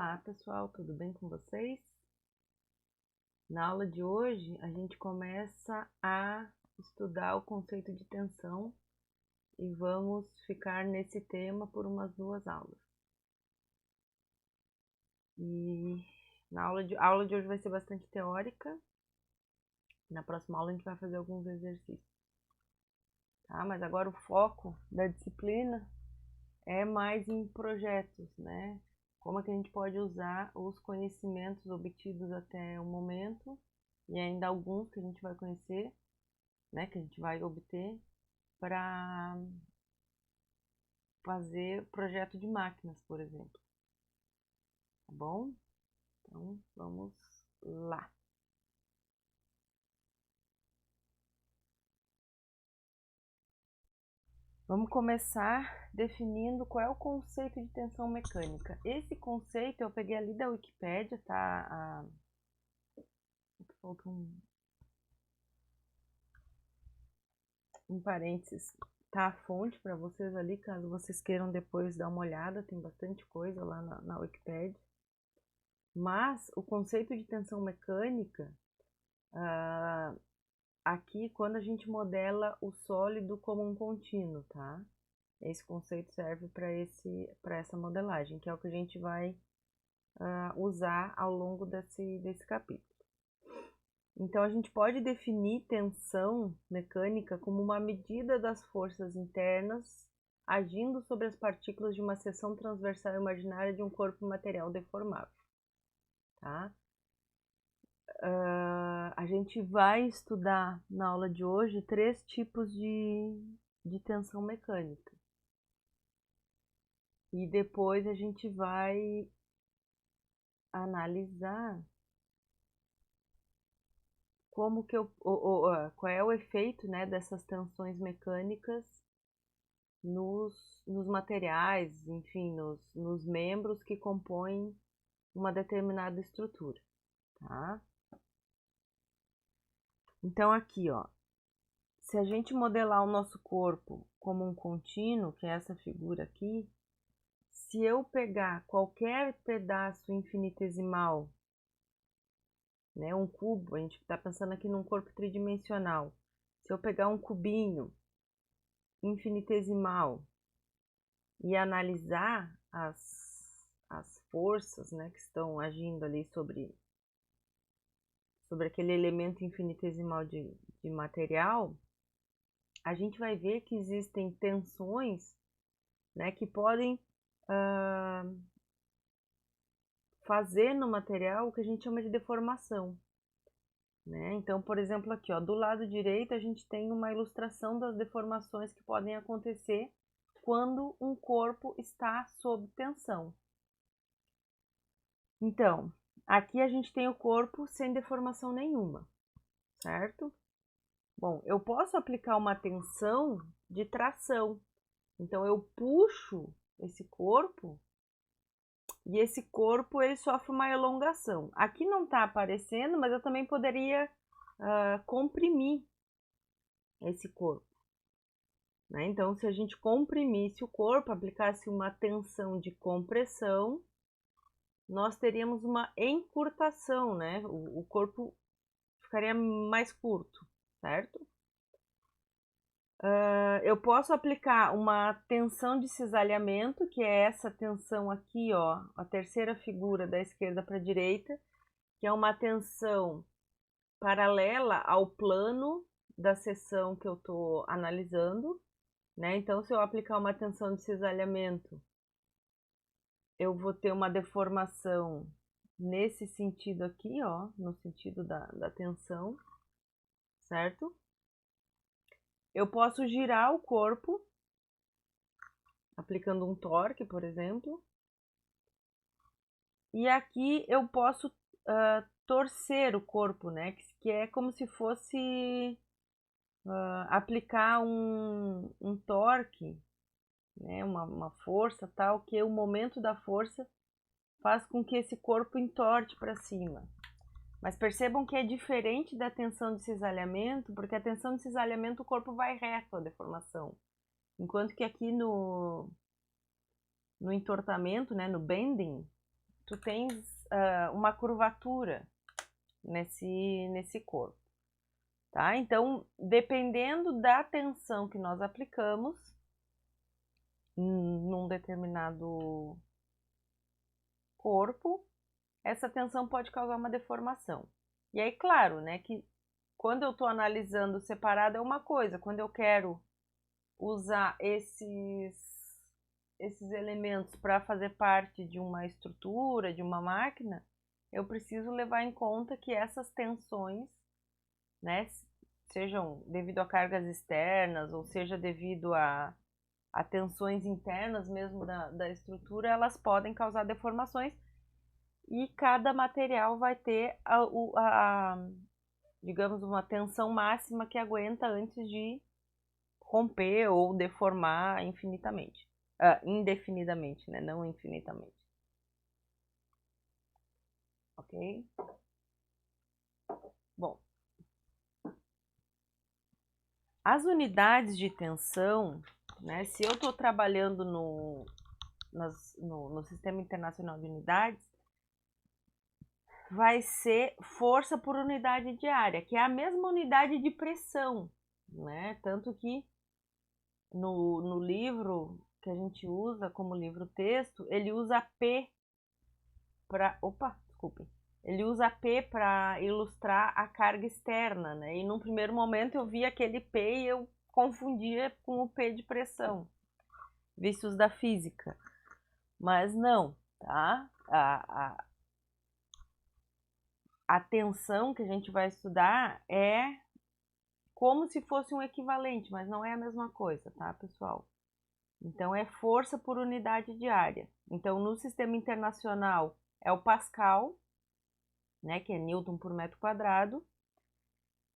Olá pessoal, tudo bem com vocês? Na aula de hoje a gente começa a estudar o conceito de tensão e vamos ficar nesse tema por umas 2 aulas. E a aula de hoje vai ser bastante teórica, na próxima aula a gente vai fazer alguns exercícios. Tá? Mas agora o foco da disciplina é mais em projetos, né? Como é que a gente pode usar os conhecimentos obtidos até o momento e ainda alguns que a gente vai conhecer, né, que a gente vai obter para fazer projeto de máquinas, por exemplo. Tá bom? Então, vamos lá. Vamos começar definindo qual é o conceito de tensão mecânica. Esse conceito eu peguei ali da Wikipédia, tá? Um parênteses, tá a fonte para vocês ali, caso vocês queiram depois dar uma olhada, tem bastante coisa lá na Wikipédia. Mas o conceito de tensão mecânica, aqui quando a gente modela o sólido como um contínuo, tá? Esse conceito serve para essa modelagem, que é o que a gente vai usar ao longo desse capítulo. Então, a gente pode definir tensão mecânica como uma medida das forças internas agindo sobre as partículas de uma seção transversal imaginária de um corpo material deformável. Tá? A gente vai estudar na aula de hoje 3 tipos de tensão mecânica. E depois a gente vai analisar como que qual é o efeito, né, dessas tensões mecânicas nos materiais, enfim, nos membros que compõem uma determinada estrutura, tá? Então aqui, ó, se a gente modelar o nosso corpo como um contínuo, que é essa figura aqui, se eu pegar qualquer pedaço infinitesimal, né, um cubo, a gente está pensando aqui num corpo tridimensional, se eu pegar um cubinho infinitesimal e analisar as forças, né, que estão agindo ali sobre aquele elemento infinitesimal de material, a gente vai ver que existem tensões, né, que podem fazer no material o que a gente chama de deformação. Né? Então, por exemplo, aqui, ó, do lado direito a gente tem uma ilustração das deformações que podem acontecer quando um corpo está sob tensão. Então, aqui a gente tem o corpo sem deformação nenhuma, certo? Bom, eu posso aplicar uma tensão de tração. Então, eu puxo esse corpo e esse corpo ele sofre uma elongação. Aqui não está aparecendo, mas eu também poderia comprimir esse corpo. Né? Então, se a gente comprimisse o corpo, aplicasse uma tensão de compressão, nós teríamos uma encurtação, né? O corpo ficaria mais curto, certo? Eu posso aplicar uma tensão de cisalhamento, que é essa tensão aqui, ó, a terceira figura da esquerda para a direita, que é uma tensão paralela ao plano da seção que eu estou analisando, né? Então, se eu aplicar uma tensão de cisalhamento, eu vou ter uma deformação nesse sentido aqui, ó, no sentido da tensão, certo? Eu posso girar o corpo, aplicando um torque, por exemplo. E aqui eu posso torcer o corpo, né? Que é como se fosse aplicar um torque, né? Uma força tal, que o momento da força faz com que esse corpo entorte para cima. Mas percebam que é diferente da tensão de cisalhamento, porque a tensão de cisalhamento o corpo vai reto à deformação. Enquanto que aqui no entortamento, né, no bending, tu tens uma curvatura nesse corpo, tá? Então, dependendo da tensão que nós aplicamos num determinado corpo, essa tensão pode causar uma deformação. E aí, claro, né, que quando eu estou analisando separado é uma coisa, quando eu quero usar esses elementos para fazer parte de uma estrutura, de uma máquina, eu preciso levar em conta que essas tensões, né, sejam devido a cargas externas ou seja devido a tensões internas mesmo da estrutura, elas podem causar deformações e cada material vai ter digamos, uma tensão máxima que aguenta antes de romper ou deformar infinitamente. Indefinidamente, né? Não infinitamente. Ok? Bom, as unidades de tensão, né? Se eu estou trabalhando no Sistema Internacional de Unidades, vai ser força por unidade de área, que é a mesma unidade de pressão, né? Tanto que no livro que a gente usa como livro-texto, ele usa P para... Opa, desculpe. Ele usa P para ilustrar a carga externa, né? E num primeiro momento eu vi aquele P e eu confundia com o P de pressão, vícios da física. Mas não, tá? A tensão que a gente vai estudar é como se fosse um equivalente, mas não é a mesma coisa, tá, pessoal? Então, é força por unidade de área. Então, no sistema internacional é o Pascal, né, que é Newton por metro quadrado.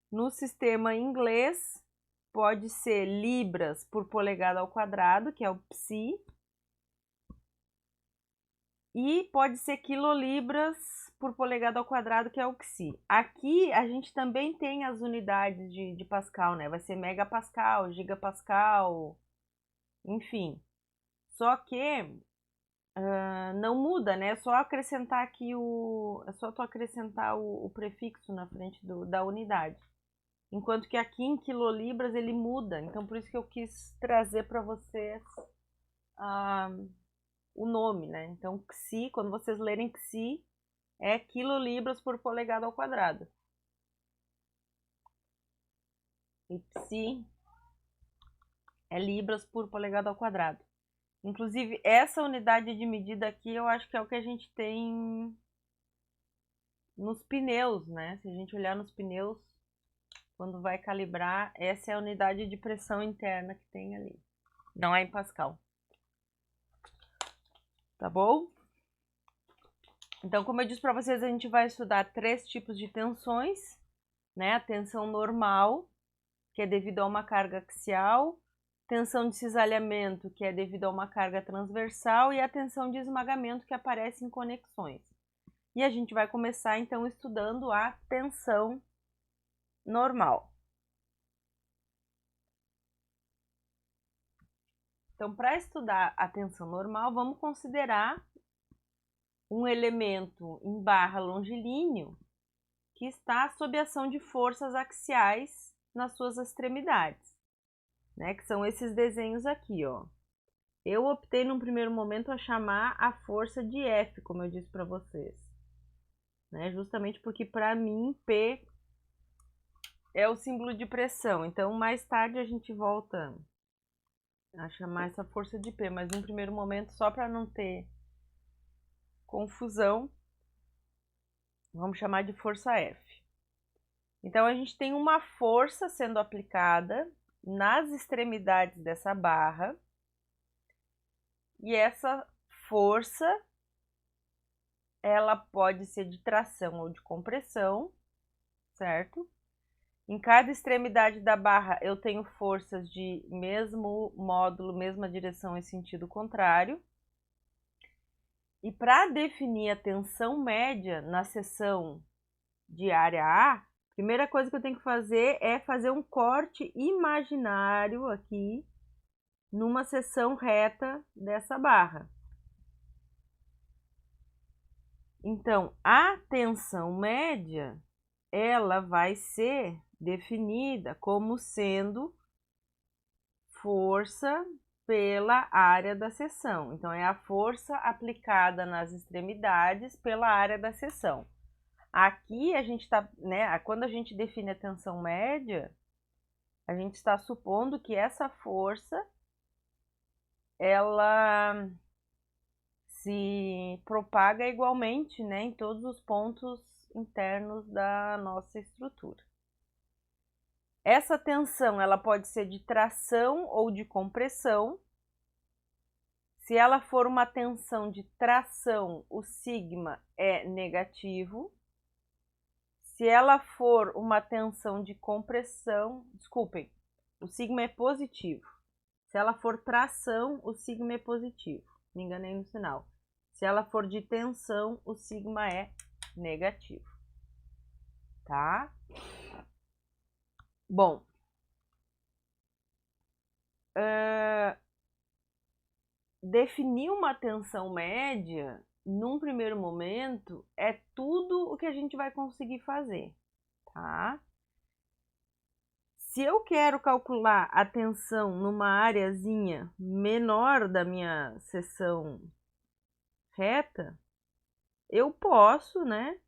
No sistema inglês, pode ser libras por polegada ao quadrado, que é o psi. E pode ser quilolibras por polegada ao quadrado, que é o psi. Aqui, a gente também tem as unidades de Pascal, né? Vai ser megapascal, gigapascal, enfim. Só que não muda, né? É só acrescentar aqui é só tu acrescentar o prefixo na frente da unidade. Enquanto que aqui em quilolibras ele muda. Então por isso que eu quis trazer para vocês o nome, né? Então psi, quando vocês lerem psi, é quilolibras por polegada ao quadrado. E psi é libras por polegada ao quadrado. Inclusive, essa unidade de medida aqui, eu acho que é o que a gente tem nos pneus, né? Se a gente olhar nos pneus, quando vai calibrar, essa é a unidade de pressão interna que tem ali. Não é em Pascal. Tá bom? Então, como eu disse para vocês, a gente vai estudar 3 tipos de tensões, né? A tensão normal, que é devido a uma carga axial, tensão de cisalhamento, que é devido a uma carga transversal, e a tensão de esmagamento, que aparece em conexões. E a gente vai começar, então, estudando a tensão normal. Então, para estudar a tensão normal, vamos considerar um elemento em barra longilíneo que está sob ação de forças axiais nas suas extremidades, né? Que são esses desenhos aqui, ó. Eu optei num primeiro momento a chamar a força de F, como eu disse para vocês, né? Justamente porque para mim P é o símbolo de pressão. Então mais tarde a gente volta a chamar essa força de P, mas num primeiro momento, só para não ter confusão, vamos chamar de força F. Então a gente tem uma força sendo aplicada nas extremidades dessa barra, e essa força ela pode ser de tração ou de compressão, certo? Em cada extremidade da barra eu tenho forças de mesmo módulo, mesma direção e sentido contrário. E para definir a tensão média na seção de área A, a primeira coisa que eu tenho que fazer é fazer um corte imaginário aqui numa seção reta dessa barra. Então, a tensão média, ela vai ser definida como sendo força pela área da seção. Então, é a força aplicada nas extremidades pela área da seção. Aqui a gente está, né, quando a gente define a tensão média, a gente está supondo que essa força ela se propaga igualmente, né, em todos os pontos internos da nossa estrutura. Essa tensão ela pode ser de tração ou de compressão. Se ela for uma tensão de tração, o sigma é negativo. Se ela for uma tensão de compressão, desculpem, o sigma é positivo. Se ela for tração, o sigma é positivo. Me enganei no sinal. Se ela for de tensão, o sigma é negativo. Tá? Bom, definir uma tensão média, num primeiro momento, é tudo o que a gente vai conseguir fazer, tá? Se eu quero calcular a tensão numa areazinha menor da minha seção reta, eu posso, né,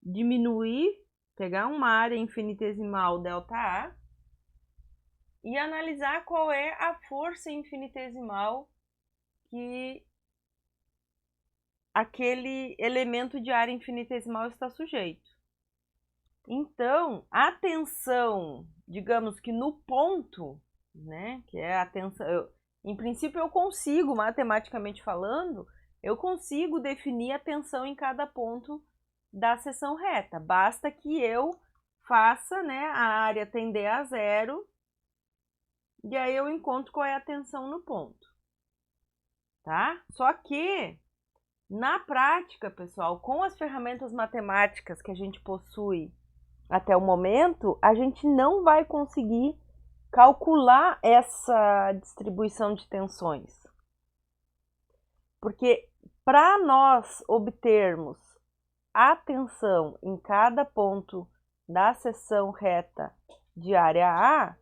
diminuir, pegar uma área infinitesimal ΔA e analisar qual é a força infinitesimal que aquele elemento de área infinitesimal está sujeito. Então, a tensão, digamos que no ponto, né, que é a tensão, em princípio eu consigo, matematicamente falando, eu consigo definir a tensão em cada ponto da seção reta. Basta que eu faça, né, a área tender a zero, e aí eu encontro qual é a tensão no ponto, tá? Só que, na prática, pessoal, com as ferramentas matemáticas que a gente possui até o momento, a gente não vai conseguir calcular essa distribuição de tensões. Porque para nós obtermos a tensão em cada ponto da seção reta de área A,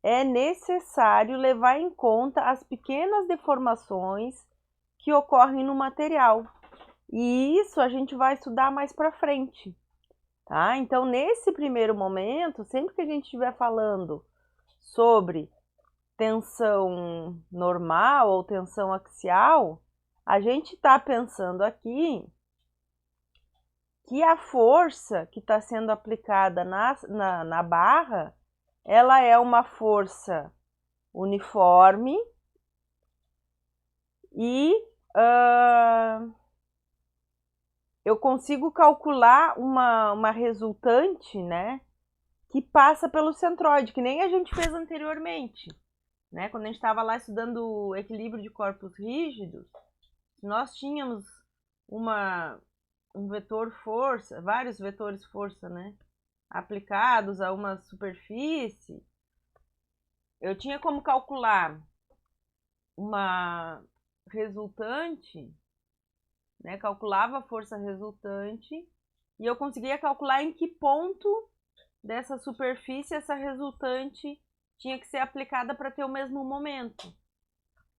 é necessário levar em conta as pequenas deformações que ocorrem no material. E isso a gente vai estudar mais para frente. Tá? Então, nesse primeiro momento, sempre que a gente estiver falando sobre tensão normal ou tensão axial, a gente está pensando aqui que a força que está sendo aplicada na barra, ela é uma força uniforme e eu consigo calcular uma resultante, né, que passa pelo centroide, que nem a gente fez anteriormente, né? Quando a gente estava lá estudando o equilíbrio de corpos rígidos, nós tínhamos um vetor força, vários vetores força, né, aplicados a uma superfície. Eu tinha como calcular uma resultante, né, calculava a força resultante e eu conseguia calcular em que ponto dessa superfície essa resultante tinha que ser aplicada para ter o mesmo momento.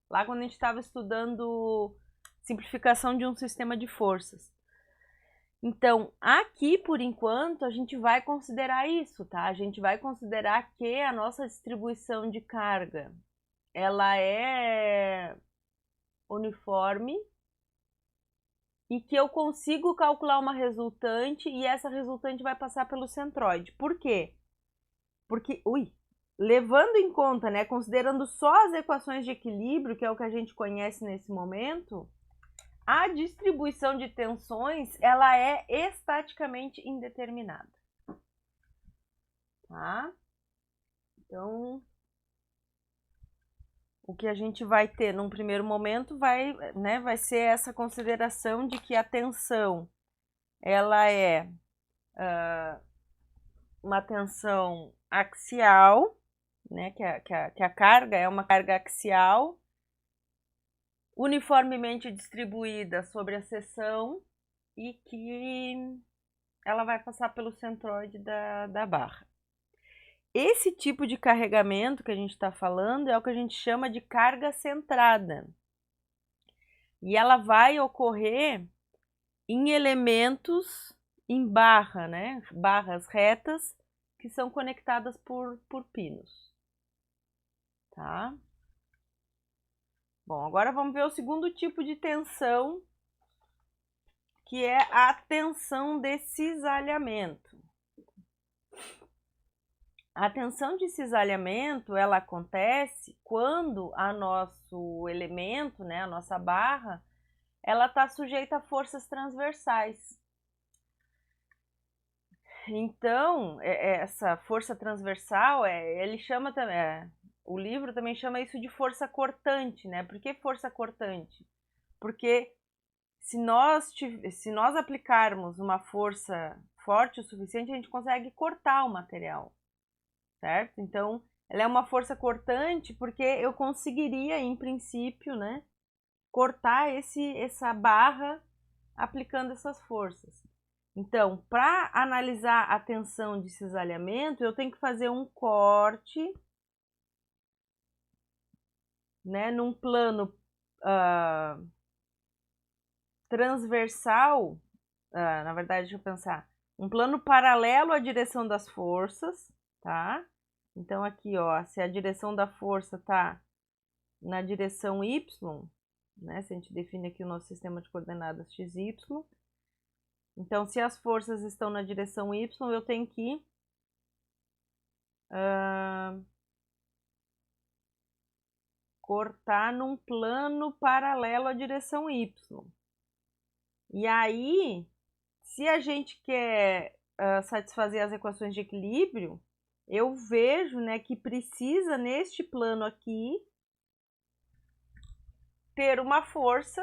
Lá quando a gente estava estudando simplificação de um sistema de forças. Então, aqui, por enquanto, a gente vai considerar isso, tá? A gente vai considerar que a nossa distribuição de carga, ela é uniforme e que eu consigo calcular uma resultante e essa resultante vai passar pelo centroide. Por quê? Porque, levando em conta, né, considerando só as equações de equilíbrio, que é o que a gente conhece nesse momento, a distribuição de tensões, ela é estaticamente indeterminada. Tá? Então, o que a gente vai ter num primeiro momento vai ser essa consideração de que a tensão, ela é uma tensão axial, né, que a carga é uma carga axial, uniformemente distribuída sobre a seção e que ela vai passar pelo centroide da barra. Esse tipo de carregamento que a gente está falando é o que a gente chama de carga centrada. E ela vai ocorrer em elementos em barra, né? Barras retas que são conectadas por pinos. Tá? Bom, agora vamos ver o segundo tipo de tensão, que é a tensão de cisalhamento. A tensão de cisalhamento, ela acontece quando a nosso elemento, né, a nossa barra, ela está sujeita a forças transversais. Então, essa força transversal, ele chama também, o livro também chama isso de força cortante, né? Por que força cortante? Porque se nós aplicarmos uma força forte o suficiente, a gente consegue cortar o material, certo? Então, ela é uma força cortante porque eu conseguiria, em princípio, né, cortar essa barra aplicando essas forças. Então, para analisar a tensão de cisalhamento, eu tenho que fazer um corte, né, num plano transversal, na verdade, deixa eu pensar, um plano paralelo à direção das forças, tá? Então, aqui, ó, se a direção da força tá na direção y, né, se a gente define aqui o nosso sistema de coordenadas x, y, então, se as forças estão na direção y, eu tenho que cortar num plano paralelo à direção y. E aí, se a gente quer satisfazer as equações de equilíbrio, eu vejo, né, que precisa, neste plano aqui, ter uma força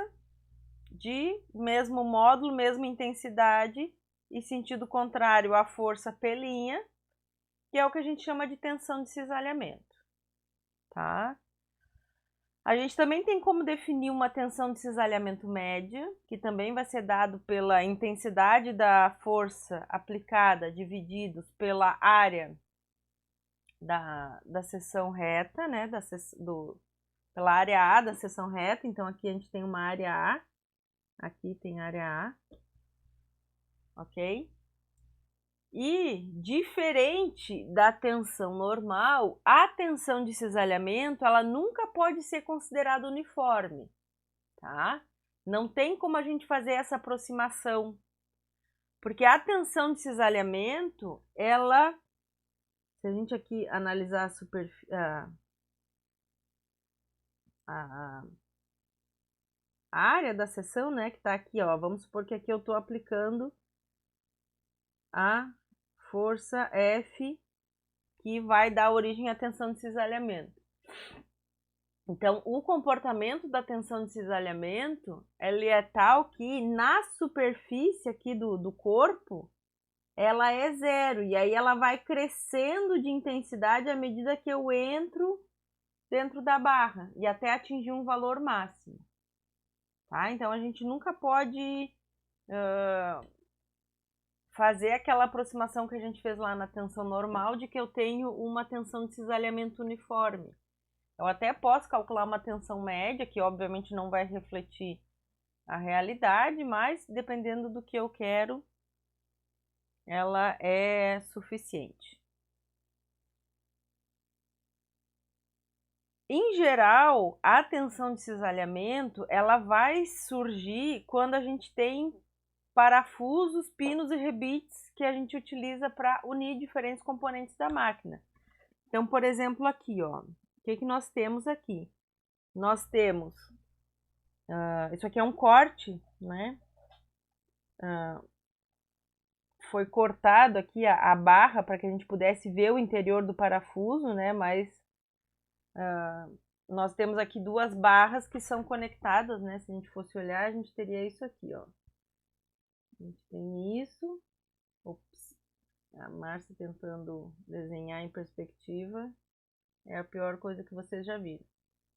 de mesmo módulo, mesma intensidade e sentido contrário à força P', que é o que a gente chama de tensão de cisalhamento, tá? A gente também tem como definir uma tensão de cisalhamento média, que também vai ser dado pela intensidade da força aplicada divididos pela área da seção reta, né? Pela área A da seção reta. Então, aqui a gente tem uma área A, aqui tem área A, ok? E, diferente da tensão normal, a tensão de cisalhamento, ela nunca pode ser considerada uniforme, tá? Não tem como a gente fazer essa aproximação, porque a tensão de cisalhamento, ela, se a gente aqui analisar a área da seção, né, que está aqui, ó, vamos supor que aqui eu estou aplicando a força F, que vai dar origem à tensão de cisalhamento. Então, o comportamento da tensão de cisalhamento, ele é tal que na superfície aqui do corpo, ela é zero. E aí ela vai crescendo de intensidade à medida que eu entro dentro da barra e até atingir um valor máximo. Tá? Então, a gente nunca pode fazer aquela aproximação que a gente fez lá na tensão normal de que eu tenho uma tensão de cisalhamento uniforme. Eu até posso calcular uma tensão média, que obviamente não vai refletir a realidade, mas dependendo do que eu quero, ela é suficiente. Em geral, a tensão de cisalhamento, ela vai surgir quando a gente tem parafusos, pinos e rebites que a gente utiliza para unir diferentes componentes da máquina. Então, por exemplo, aqui, ó, o que nós temos aqui? Nós temos, isso aqui é um corte, né? Foi cortado aqui a barra para que a gente pudesse ver o interior do parafuso, né? Mas nós temos aqui duas barras que são conectadas, né? Se a gente fosse olhar, a gente teria isso aqui, ó. A gente tem isso. Ops. A Márcia tentando desenhar em perspectiva. É a pior coisa que vocês já viram.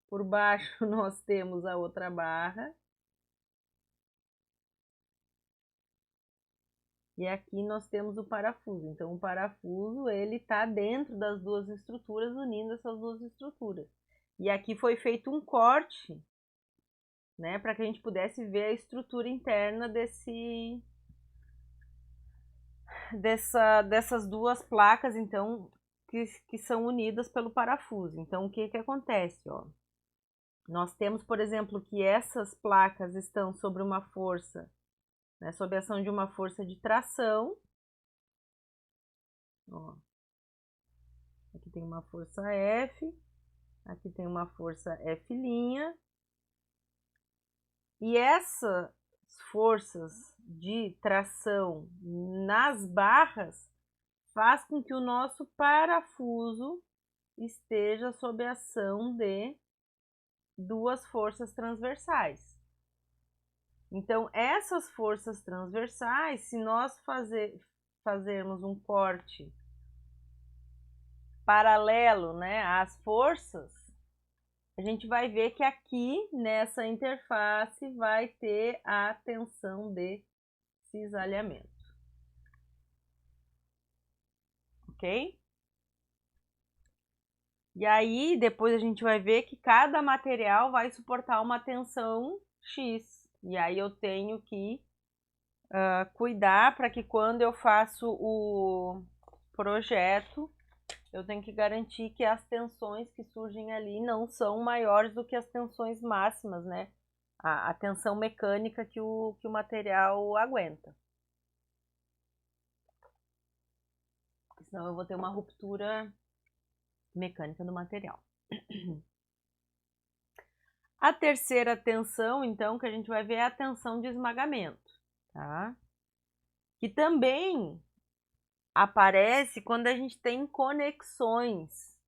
Por baixo nós temos a outra barra. e aqui nós temos o parafuso. Então, o parafuso, ele está dentro das duas estruturas, unindo essas duas estruturas. E aqui foi feito um corte, né, para que a gente pudesse ver a estrutura interna dessas duas placas, então, que são unidas pelo parafuso. Então, o que que acontece, ó? Nós temos, por exemplo, que essas placas estão sobre uma força, né, sob a ação de uma força de tração. Ó, aqui tem uma força F, aqui tem uma força F', e essas forças de tração nas barras faz com que o nosso parafuso esteja sob a ação de duas forças transversais. Então, essas forças transversais, se nós fazermos um corte paralelo, né, às forças, a gente vai ver que aqui nessa interface vai ter a tensão de cisalhamento. Ok? E aí, depois a gente vai ver que cada material vai suportar uma tensão X. E aí eu tenho que cuidar para que quando eu faço o projeto, eu tenho que garantir que as tensões que surgem ali não são maiores do que as tensões máximas, né? A tensão mecânica que o material aguenta. Senão eu vou ter uma ruptura mecânica do material. A terceira tensão, então, que a gente vai ver é a tensão de esmagamento, tá? Que também aparece quando a gente tem conexões,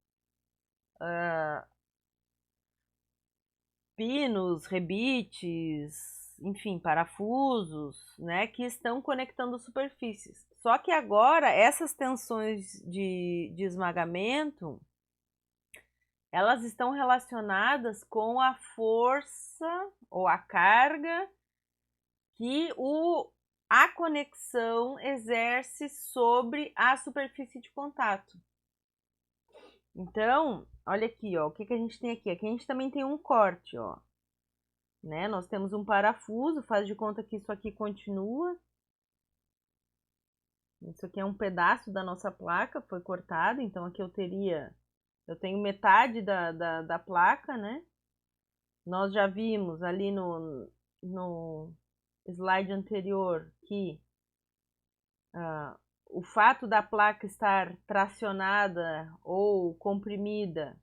pinos, rebites, enfim, parafusos, né, que estão conectando superfícies. Só que agora essas tensões de esmagamento, elas estão relacionadas com a força ou a carga que a conexão exerce sobre a superfície de contato. Então, olha aqui, ó, o que que a gente tem aqui? Aqui a gente também tem um corte, ó, né? Nós temos um parafuso, faz de conta que isso aqui continua. Isso aqui é um pedaço da nossa placa, foi cortado, então aqui eu tenho metade da placa, né? Nós já vimos ali no slide anterior que o fato da placa estar tracionada ou comprimida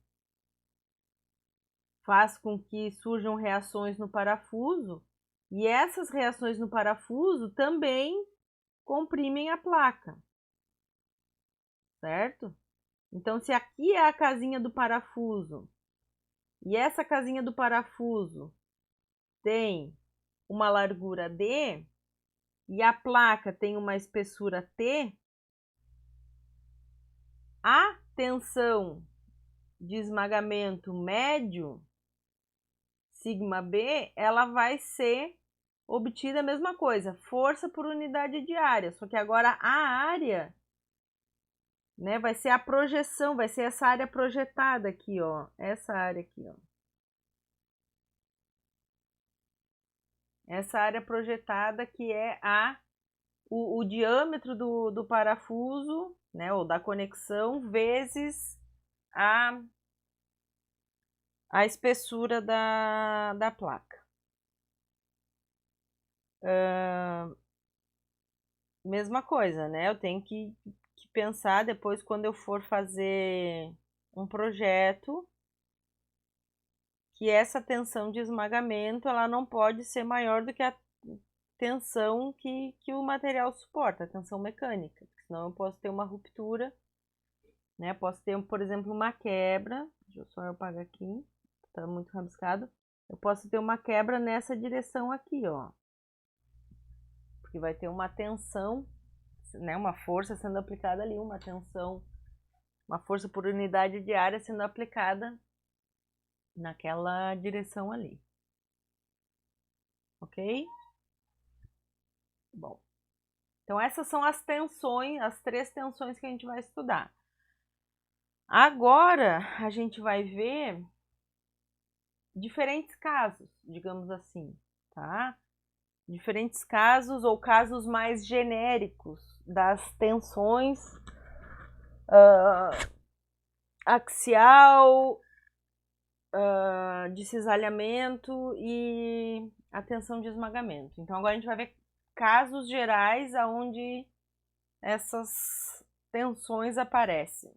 faz com que surjam reações no parafuso, e essas reações no parafuso também comprimem a placa, certo? Então, se aqui é a casinha do parafuso, e essa casinha do parafuso tem uma largura D, e a placa tem uma espessura T, a tensão de esmagamento médio, sigma B, ela vai ser obtida a mesma coisa, força por unidade de área, só que agora a área, né, vai ser a projeção, vai ser essa área projetada aqui, ó, essa área aqui, ó. Essa área projetada que é o diâmetro do parafuso, né, ou da conexão, vezes a espessura da placa. Mesma coisa, né? Eu tenho que pensar depois quando eu for fazer um projeto que essa tensão de esmagamento ela não pode ser maior do que a tensão que o material suporta, a tensão mecânica, senão eu posso ter uma ruptura, né? Posso ter, por exemplo, uma quebra, deixa eu só apagar aqui, tá muito rabiscado. Eu posso ter uma quebra nessa direção aqui, ó, porque vai ter uma tensão, né? Uma força sendo aplicada ali, uma tensão, uma força por unidade de área sendo aplicada naquela direção ali. Ok? Bom. Então, essas são as tensões, as 3 tensões que a gente vai estudar. Agora, a gente vai ver diferentes casos, digamos assim, tá? Diferentes casos ou casos mais genéricos das tensões axial, de cisalhamento e a tensão de esmagamento. Então, agora a gente vai ver casos gerais onde essas tensões aparecem.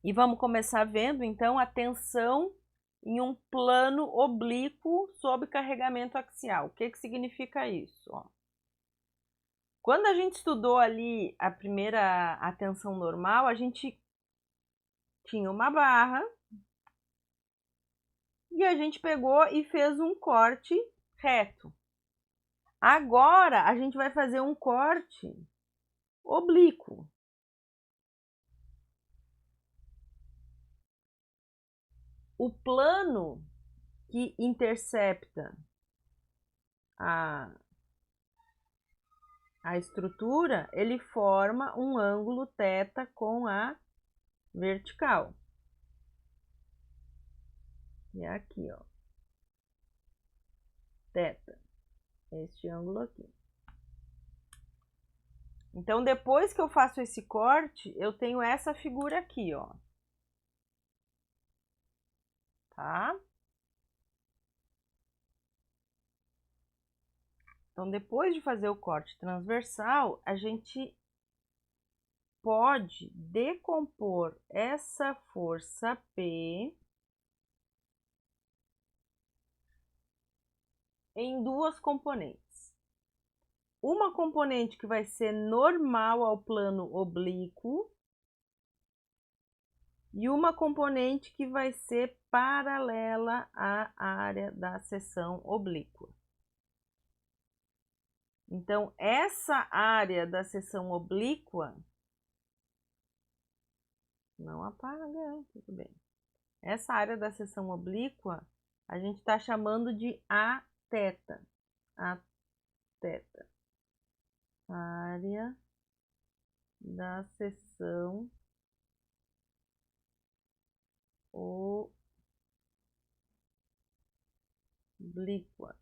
E vamos começar vendo, então, a tensão em um plano oblíquo sob carregamento axial. O que significa isso? Ó. Quando a gente estudou ali a tensão normal, a gente tinha uma barra e a gente pegou e fez um corte reto. Agora a gente vai fazer um corte oblíquo. O plano que intercepta a estrutura, ele forma um ângulo θ com a vertical. E é aqui, ó. Θ. Este ângulo aqui. Então, depois que eu faço esse corte, eu tenho essa figura aqui, ó. Tá? Então, depois de fazer o corte transversal, a gente pode decompor essa força P em duas componentes. Uma componente que vai ser normal ao plano oblíquo e uma componente que vai ser paralela à área da seção oblíqua. Então, essa área da seção oblíqua, não apaga, tudo bem. Essa área da seção oblíqua, a gente está chamando de Aθ. Aθ. Área da seção oblíqua.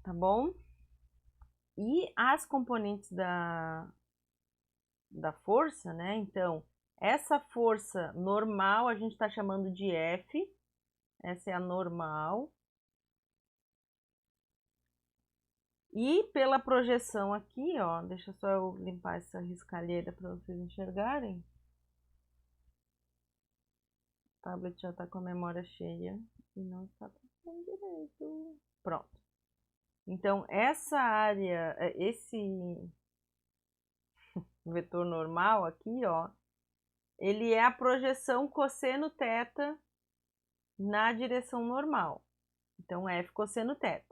Tá bom? E as componentes da força, né? Então, essa força normal a gente está chamando de F. Essa é a normal. E pela projeção aqui, ó, deixa só eu limpar essa riscalheira para vocês enxergarem. O tablet já está com a memória cheia e não está passando direito. Pronto. Então, essa área, esse vetor normal aqui, ó, ele é a projeção cosseno θ na direção normal. Então, F cosseno θ.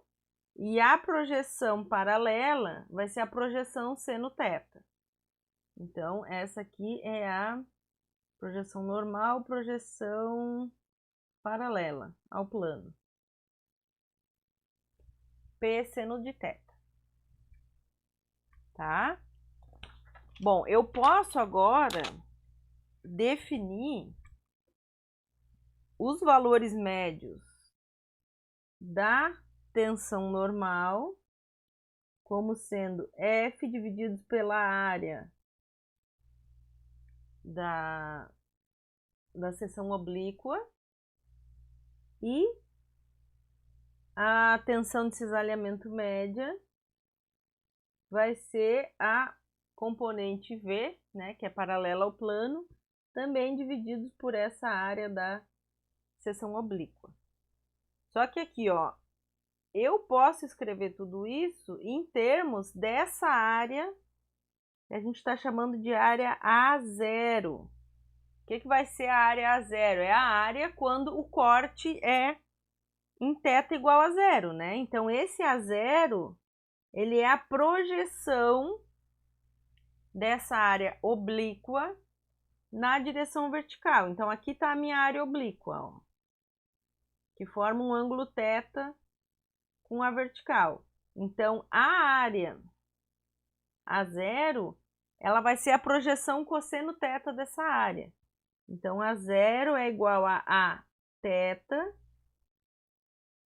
E a projeção paralela vai ser a projeção seno θ. Então, essa aqui é a projeção normal, projeção paralela ao plano. P seno de θ. Tá? Bom, eu posso agora definir os valores médios da tensão normal como sendo F dividido pela área da seção oblíqua e a tensão de cisalhamento média vai ser a componente V, né, que é paralela ao plano, também divididos por essa área da seção oblíqua. Só que aqui, ó, eu posso escrever tudo isso em termos dessa área que a gente está chamando de área A0. O que vai ser a área A0? É a área quando o corte é em θ igual a 0, né? Então, esse A0, ele é a projeção dessa área oblíqua na direção vertical. Então, aqui está a minha área oblíqua, ó. que forma um ângulo θ com a vertical. Então, a área A0, ela vai ser a projeção cosseno θ dessa área. Então, A0 é igual a θ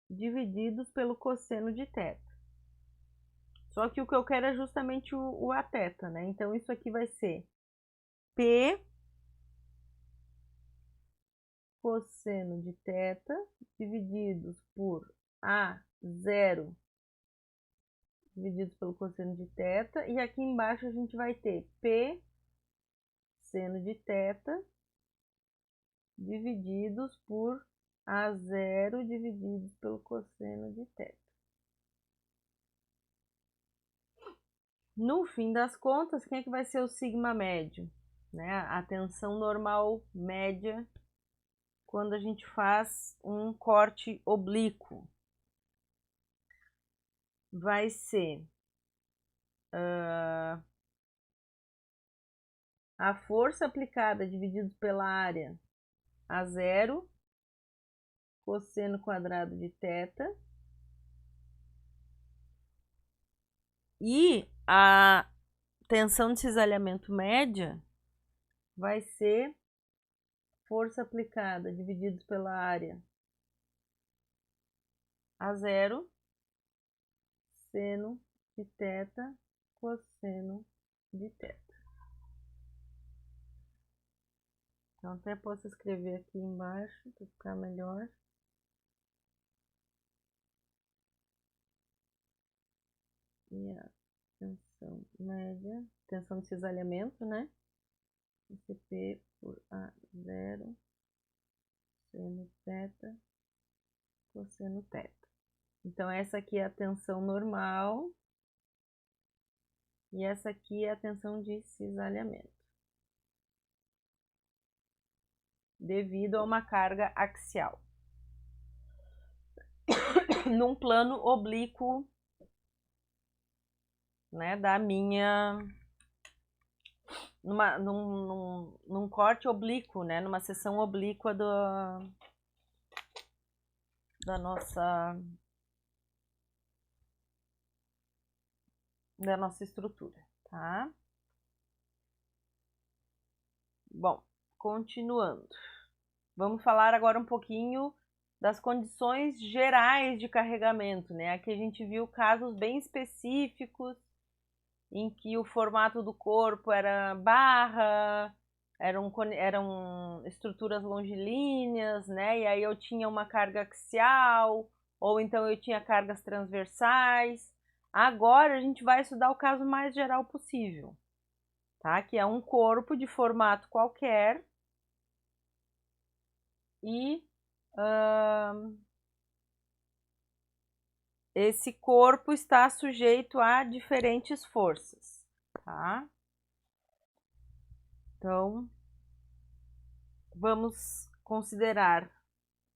divididos pelo cosseno de θ. Só que o que eu quero é justamente o Aθ, né? Então, isso aqui vai ser P cosseno de θ divididos por A0 divididos pelo cosseno de θ. E aqui embaixo a gente vai ter P seno de θ divididos por A0 divididos pelo cosseno de θ. No fim das contas, quem é que vai ser o sigma médio? Né? A tensão normal média quando a gente faz um corte oblíquo. Vai ser a força aplicada dividido pela área A0 cosseno quadrado de θ. E a tensão de cisalhamento média vai ser força aplicada divididos pela área A0 seno de θ cosseno de θ. Então, até posso escrever aqui embaixo para ficar melhor. E a tensão média, tensão de cisalhamento, né? P por A0 seno θ cosseno θ. Então, essa aqui é a tensão normal e essa aqui é a tensão de cisalhamento, devido a uma carga axial num plano oblíquo, né, da minha num corte oblíquo, né, numa seção oblíqua da nossa estrutura, tá? Bom, continuando. Vamos falar agora um pouquinho das condições gerais de carregamento, né? Aqui a gente viu casos bem específicos em que o formato do corpo era barra, eram estruturas longilíneas, né? E aí eu tinha uma carga axial, ou então eu tinha cargas transversais. Agora a gente vai estudar o caso mais geral possível, tá? Que é um corpo de formato qualquer e esse corpo está sujeito a diferentes forças, tá? Então, vamos considerar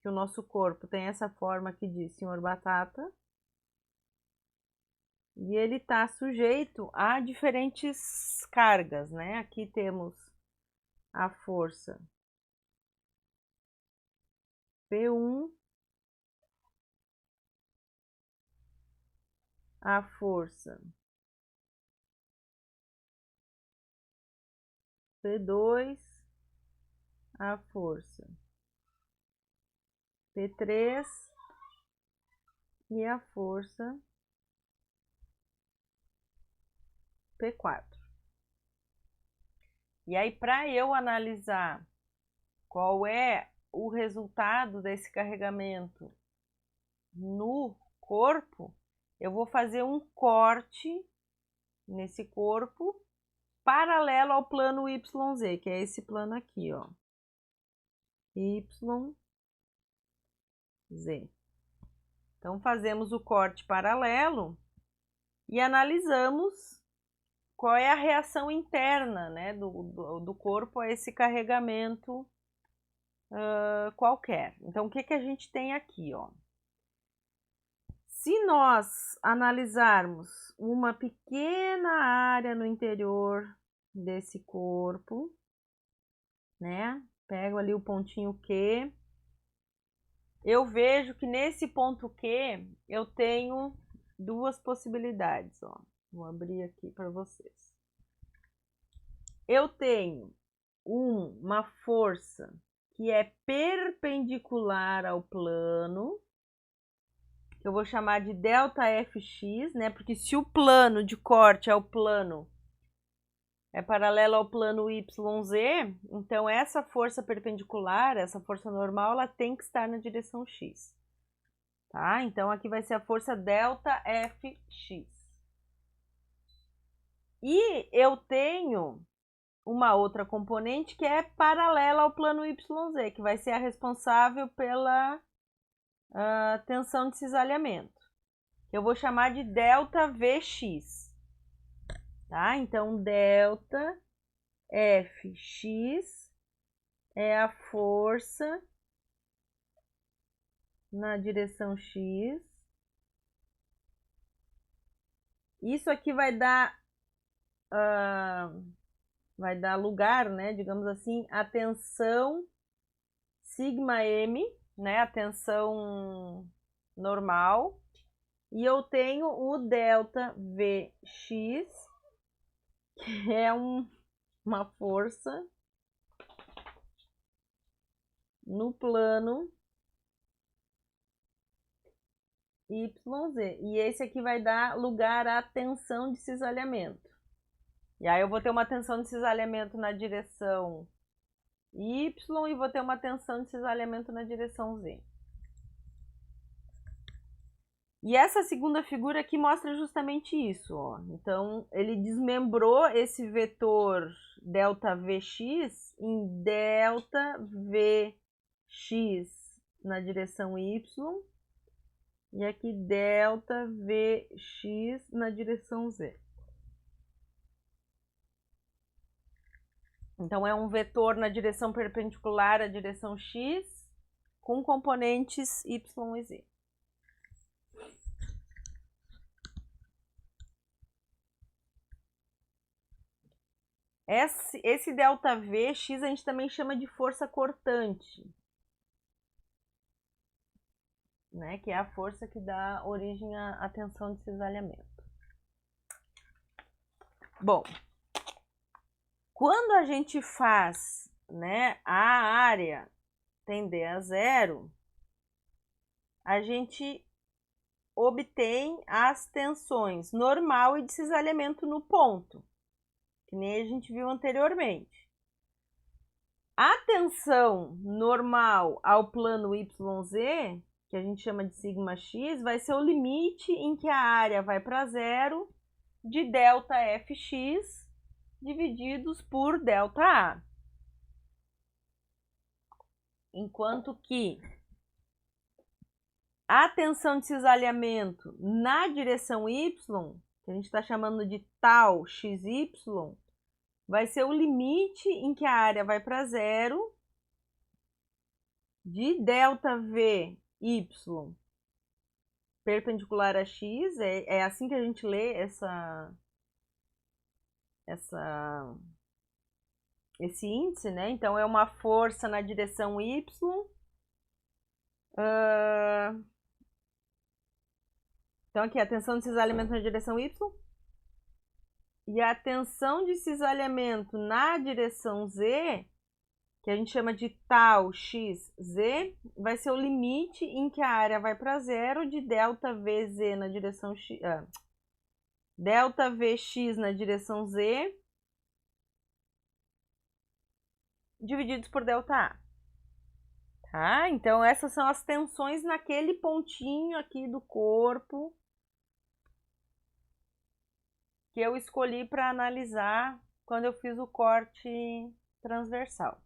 que o nosso corpo tem essa forma aqui de senhor batata e ele está sujeito a diferentes cargas, né? Aqui temos a força P1, a força P2, a força P3 e a força P4. E aí, para eu analisar qual é o resultado desse carregamento no corpo, eu vou fazer um corte nesse corpo paralelo ao plano YZ, que é esse plano aqui, ó. YZ. Então, fazemos o corte paralelo e analisamos qual é a reação interna, né, do corpo a esse carregamento qualquer. Então, o que que a gente tem aqui, ó? Se nós analisarmos uma pequena área no interior desse corpo, né? Pego ali o pontinho Q, eu vejo que nesse ponto Q eu tenho duas possibilidades, ó. Vou abrir aqui para vocês. Eu tenho uma força que é perpendicular ao plano, que eu vou chamar de ΔFx, né? Porque se o plano de corte é paralelo ao plano YZ, então essa força perpendicular, essa força normal, ela tem que estar na direção X. Tá? Então aqui vai ser a força ΔFx. E eu tenho uma outra componente que é paralela ao plano YZ, que vai ser a responsável pela tensão de cisalhamento. Eu vou chamar de ΔVx. Tá? Então, ΔFx é a força na direção X. Isso aqui vai dar lugar, né, digamos assim, a tensão sigma m, né, a tensão normal, e eu tenho o ΔVx, que é uma força no plano YZ, e esse aqui vai dar lugar à tensão de cisalhamento. E aí eu vou ter uma tensão de cisalhamento na direção Y e vou ter uma tensão de cisalhamento na direção Z. E essa segunda figura aqui mostra justamente isso, ó. Então, ele desmembrou esse vetor ΔVx em ΔVx na direção Y e aqui ΔVx na direção Z. Então, é um vetor na direção perpendicular à direção X com componentes Y e Z. Esse ΔVx a gente também chama de força cortante, né? Que é a força que dá origem à tensão de cisalhamento. Bom, quando a gente faz, né, a área tender a zero, a gente obtém as tensões normal e de cisalhamento no ponto, que nem a gente viu anteriormente. A tensão normal ao plano YZ, que a gente chama de sigma x, vai ser o limite em que a área vai para zero de ΔFx divididos por ΔA. Enquanto que a tensão de cisalhamento na direção Y, que a gente está chamando de tau xy, vai ser o limite em que a área vai para zero de ΔVy perpendicular a x. É assim que a gente lê esse índice, né? Então, é uma força na direção Y. Então, aqui, a tensão de cisalhamento na direção Y. E a tensão de cisalhamento na direção Z, que a gente chama de tau xz, vai ser o limite em que a área vai para zero de ΔVz na direção X, ΔVx na direção Z, divididos por ΔA. Tá? Então, essas são as tensões naquele pontinho aqui do corpo que eu escolhi para analisar quando eu fiz o corte transversal.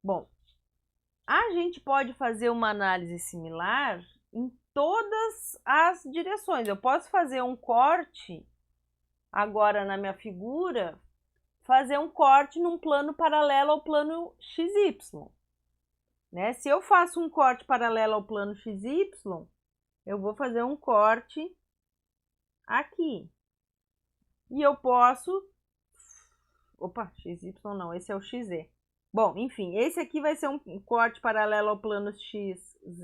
Bom, a gente pode fazer uma análise similar em todas as direções. Eu posso fazer um corte agora na minha figura, fazer um corte num plano paralelo ao plano XY. Né? Se eu faço um corte paralelo ao plano XY, eu vou fazer um corte aqui. E eu posso... Opa, XY não, esse é o XZ. Bom, enfim, esse aqui vai ser um corte paralelo ao plano XZ.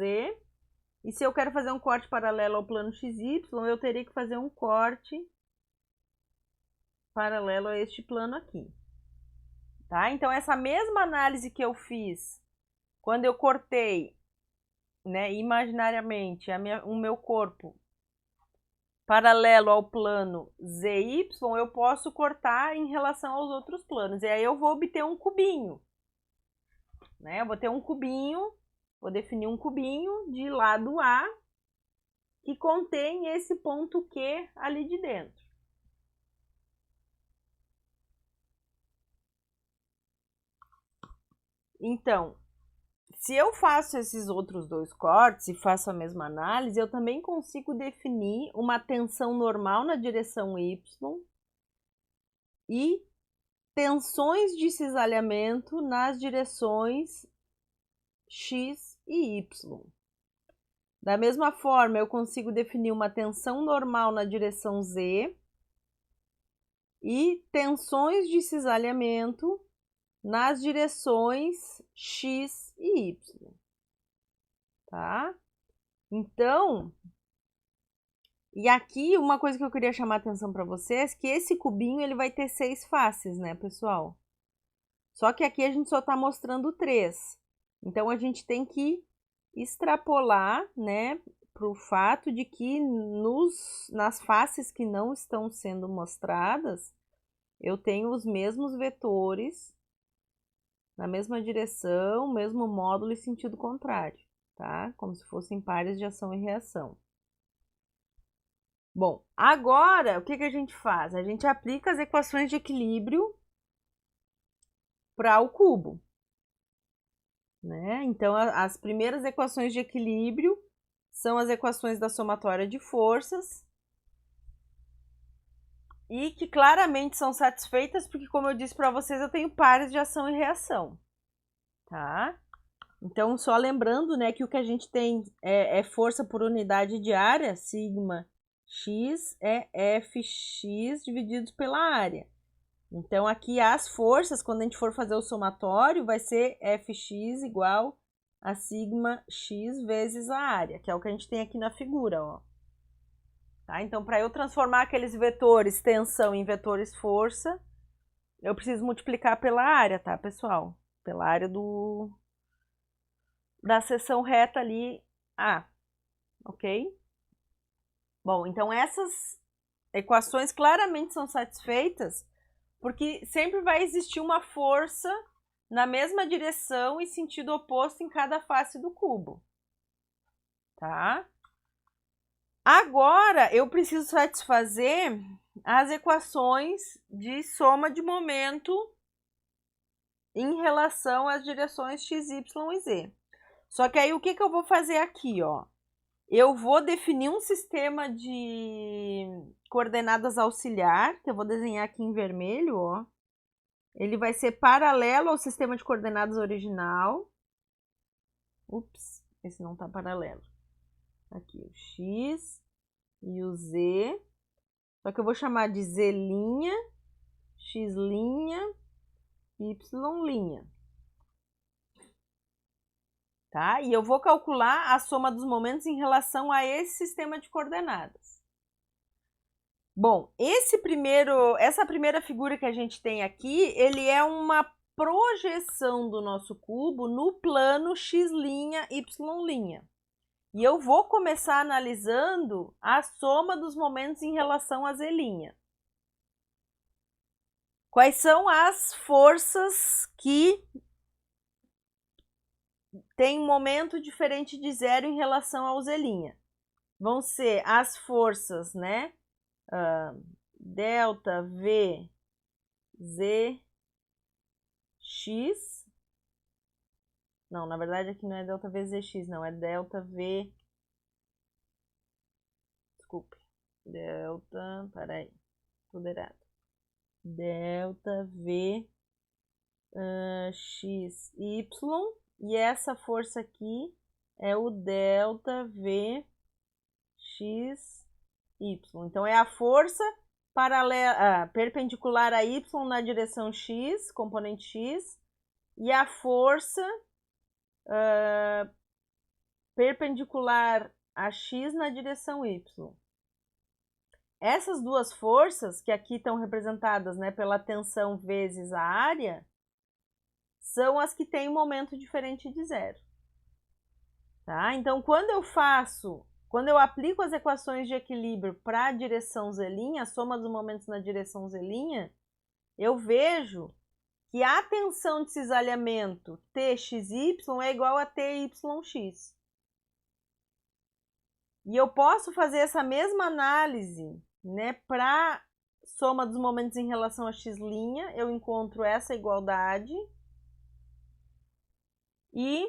E se eu quero fazer um corte paralelo ao plano XY, eu teria que fazer um corte paralelo a este plano aqui. Tá? Então, essa mesma análise que eu fiz quando eu cortei, né, imaginariamente o meu corpo paralelo ao plano ZY, eu posso cortar em relação aos outros planos. E aí eu vou obter um cubinho. Né? Eu vou ter um cubinho, vou definir um cubinho de lado A que contém esse ponto Q ali de dentro. Então, se eu faço esses outros dois cortes e faço a mesma análise, eu também consigo definir uma tensão normal na direção Y e tensões de cisalhamento nas direções X e Y. Da mesma forma, eu consigo definir uma tensão normal na direção Z e tensões de cisalhamento nas direções X e Y. Tá? Então, e aqui uma coisa que eu queria chamar a atenção para vocês, que esse cubinho ele vai ter 6 faces, né, pessoal? Só que aqui a gente só está mostrando 3. Então, a gente tem que extrapolar, né, para o fato de que nas faces que não estão sendo mostradas, eu tenho os mesmos vetores na mesma direção, mesmo módulo e sentido contrário, tá? Como se fossem pares de ação e reação. Bom, agora o que a gente faz? A gente aplica as equações de equilíbrio para o cubo. Né? Então, as primeiras equações de equilíbrio são as equações da somatória de forças e que claramente são satisfeitas porque, como eu disse para vocês, eu tenho pares de ação e reação. Tá? Então, só lembrando, né, que o que a gente tem é força por unidade de área, sigma x é Fx dividido pela área. Então, aqui as forças, quando a gente for fazer o somatório, vai ser Fx igual a sigma x vezes a área, que é o que a gente tem aqui na figura, ó. Tá? Então, para eu transformar aqueles vetores tensão em vetores força, eu preciso multiplicar pela área, tá, pessoal? Pela área da seção reta ali A, ok? Bom, então essas equações claramente são satisfeitas porque sempre vai existir uma força na mesma direção e sentido oposto em cada face do cubo, tá? Agora eu preciso satisfazer as equações de soma de momento em relação às direções x, y e z. Só que aí o que eu vou fazer aqui, ó? Eu vou definir um sistema de coordenadas auxiliar, que eu vou desenhar aqui em vermelho, ó. Ele vai ser paralelo ao sistema de coordenadas original. Ups, esse não tá paralelo. Aqui, o x e o z. Só que eu vou chamar de z', x', y'. Tá? E eu vou calcular a soma dos momentos em relação a esse sistema de coordenadas. Bom, essa primeira figura que a gente tem aqui, ele é uma projeção do nosso cubo no plano x', y'. E eu vou começar analisando a soma dos momentos em relação a z'. Quais são as forças que têm um momento diferente de zero em relação ao z'? Vão ser as forças, né? Delta V Z X. Não, na verdade aqui não é delta V Z X, não, é delta V. Desculpe. Delta, peraí, tudo errado. Delta V X Y. E essa força aqui é o delta V X Y. Então é a força paralela, perpendicular a Y na direção X, componente X, e a força perpendicular a x na direção y. Essas duas forças, que aqui estão representadas, né, pela tensão vezes a área, são as que têm um momento diferente de zero. Tá? Então, quando eu aplico as equações de equilíbrio para a direção z', a soma dos momentos na direção z', eu vejo que a tensão de cisalhamento Txy é igual a Tyx. E eu posso fazer essa mesma análise, né, para soma dos momentos em relação a x', eu encontro essa igualdade. E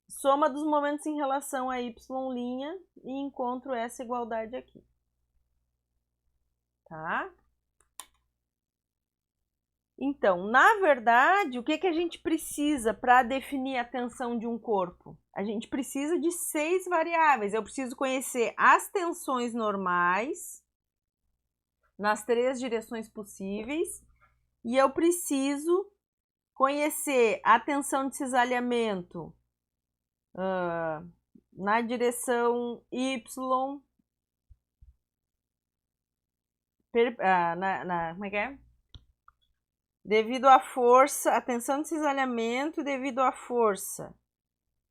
soma dos momentos em relação a y' e encontro essa igualdade aqui. Tá? Então, na verdade, o que a gente precisa para definir a tensão de um corpo? A gente precisa de 6 variáveis. Eu preciso conhecer as tensões normais nas 3 direções possíveis e eu preciso conhecer a tensão de cisalhamento na direção y, como é que é? Devido à força, a tensão de cisalhamento devido à força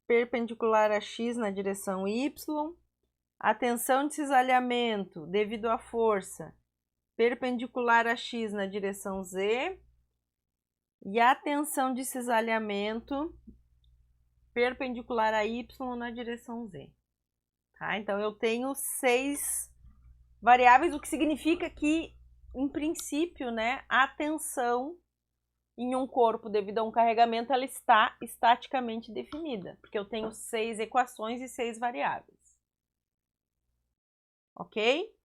perpendicular a x na direção y, a tensão de cisalhamento devido à força perpendicular a x na direção z e a tensão de cisalhamento perpendicular a y na direção z. Tá? Então, eu tenho 6 variáveis, o que significa que, em princípio, né, a tensão em um corpo devido a um carregamento, ela está estaticamente definida, porque eu tenho 6 equações e 6 variáveis. Ok?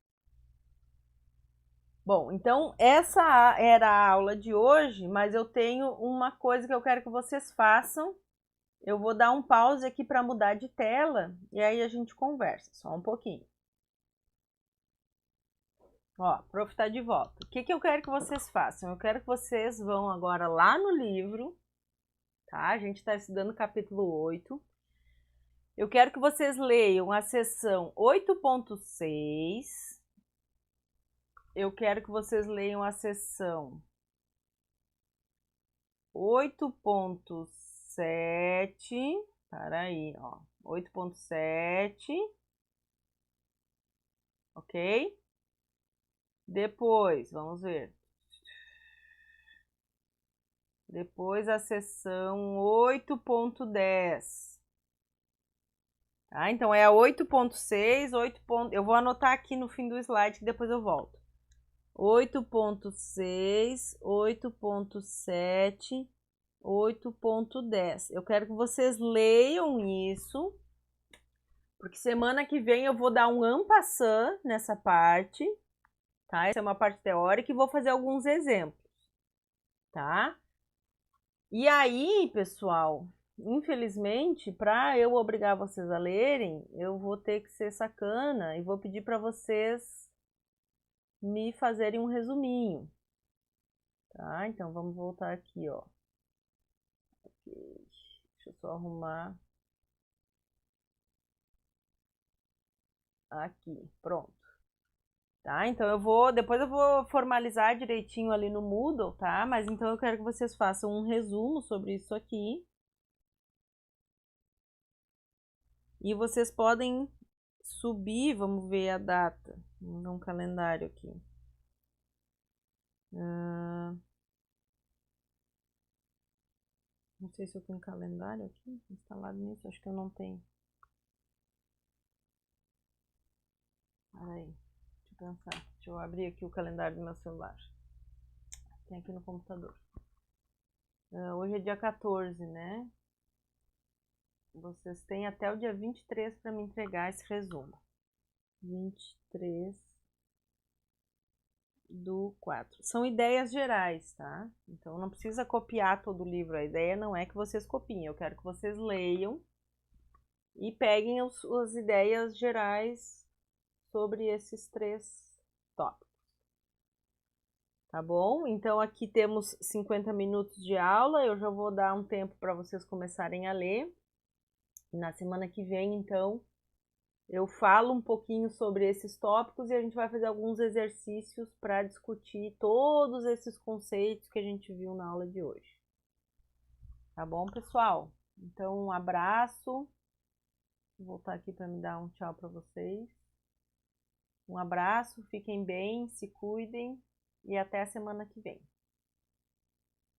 Bom, então essa era a aula de hoje, mas eu tenho uma coisa que eu quero que vocês façam. Eu vou dar um pause aqui para mudar de tela e aí a gente conversa, só um pouquinho. Ó, o prof tá de volta. O que eu quero que vocês façam? Eu quero que vocês vão agora lá no livro, tá? A gente está estudando o capítulo 8. Eu quero que vocês leiam a seção 8.6. Eu quero que vocês leiam a seção 8.7. Para aí, ó. 8.7. Ok? Depois, vamos ver. Depois a seção 8.10. Tá? Então, é a 8.6, 8. Eu vou anotar aqui no fim do slide que depois eu volto. 8.6, 8.7, 8.10. Eu quero que vocês leiam isso, porque semana que vem eu vou dar um en passant nessa parte, tá? Essa é uma parte teórica e vou fazer alguns exemplos, tá? E aí, pessoal, infelizmente, para eu obrigar vocês a lerem, eu vou ter que ser sacana e vou pedir para vocês me fazerem um resuminho, tá? Então, vamos voltar aqui, ó. Deixa eu só arrumar. Aqui, pronto. Tá? Então, depois eu vou formalizar direitinho ali no Moodle, tá? Mas então eu quero que vocês façam um resumo sobre isso aqui. E vocês podem subir, vamos ver a data. Vamos dar um calendário aqui. Não sei se eu tenho calendário aqui instalado nisso, acho que eu não tenho. Peraí, deixa eu pensar. Deixa eu abrir aqui o calendário do meu celular. Tem aqui no computador. Hoje é dia 14, né? Vocês têm até o dia 23 para me entregar esse resumo. 23/4. São ideias gerais, tá? Então não precisa copiar todo o livro. A ideia não é que vocês copiem. Eu quero que vocês leiam e peguem as ideias gerais sobre esses 3 tópicos. Tá bom? Então aqui temos 50 minutos de aula, eu já vou dar um tempo para vocês começarem a ler. E na semana que vem, então, eu falo um pouquinho sobre esses tópicos e a gente vai fazer alguns exercícios para discutir todos esses conceitos que a gente viu na aula de hoje. Tá bom, pessoal? Então, um abraço. Vou voltar aqui para me dar um tchau para vocês. Um abraço, fiquem bem, se cuidem e até a semana que vem.